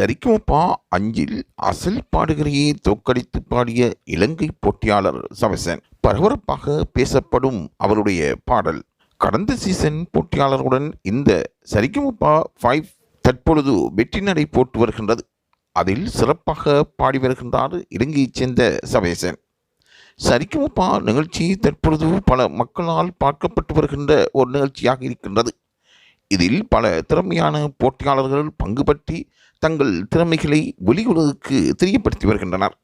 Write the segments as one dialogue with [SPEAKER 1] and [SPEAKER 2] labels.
[SPEAKER 1] சரிகமபா அஞ்சில் அசல் பாடகரையே தோற்கடித்து பாடிய இலங்கை போட்டியாளர் சவசன். பரபரப்பாக பேசப்படும் அவருடைய பாடல். கடந்த சீசன் போட்டியாளர்களுடன் இந்த சரிகமபா 5 தற்பொழுது வெற்றி நடை போட்டு வருகின்றது. அதில் சிறப்பாக பாடி வருகின்றார் இலங்கையைச் சேர்ந்த சவேசன். சரிகமபா நிகழ்ச்சி தற்பொழுது பல மக்களால் பார்க்கப்பட்டு வருகின்ற ஒரு நிகழ்ச்சியாக இருக்கின்றது. இதில் பல திறமையான போட்டியாளர்கள் பங்கு பற்றி தங்கள் திறமைகளை வெளி உலகுக்கு தெரியப்படுத்தி வருகின்றனர்.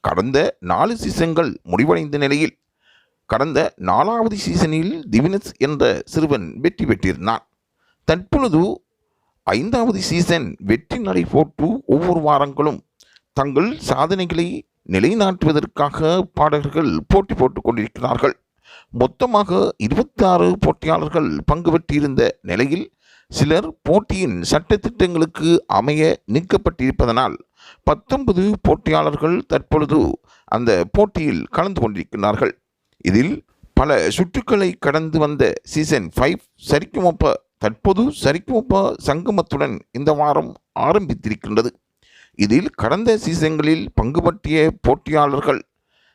[SPEAKER 1] கடந்த 4 சீசன்கள் முடிவடைந்த நிலையில் கடந்த 4வது சீசனில் திவினஸ் என்ற சிறுவன் வெற்றி பெற்றிருந்தான். தற்பொழுது 5வது சீசன் வெற்றி நடை போட்டு ஒவ்வொரு வாரங்களும் தங்கள் சாதனைகளை நிலைநாட்டுவதற்காக பாடகர்கள் போட்டி போட்டுக் கொண்டிருக்கிறார்கள். மொத்தமாக 26 போட்டியாளர்கள் பங்கு பெற்றிருந்த நிலையில் சிலர் போட்டியின் சட்டத்திட்டங்களுக்கு அமைய நீக்கப்பட்டிருப்பதனால் 19 போட்டியாளர்கள் தற்பொழுது அந்த போட்டியில் கலந்து கொண்டிருக்கிறார்கள். இதில் பல சுற்றுக்களை கடந்து வந்த சீசன் 5 சரிகமபா தற்போது சரிகமபா சங்கமத்துடன் இந்த வாரம் ஆரம்பித்திருக்கின்றது. இதில் கடந்த சீசன்களில் பங்கு பற்றிய போட்டியாளர்கள்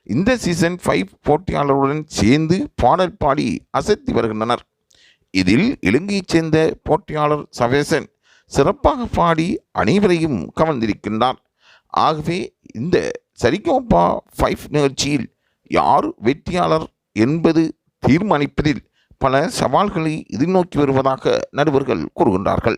[SPEAKER 1] இந்த சீசன் 5 போட்டியாளர்களுடன் சேர்ந்து பாடல் பாடி அசத்தி வருகின்றனர். இதில் இலங்கையைச் சேர்ந்த போட்டியாளர் சவேசன் சிறப்பாக பாடி அனைவரையும் கவர்ந்திருக்கின்றார். ஆகவே இந்த சரிகமபா 5 நிகழ்ச்சியில் யார் வெற்றியாளர் என்பது தீர்மானிப்பதில் பல சவால்களை எதிர்நோக்கி வருவதாக நடுவர்கள் கூறுகின்றார்கள்.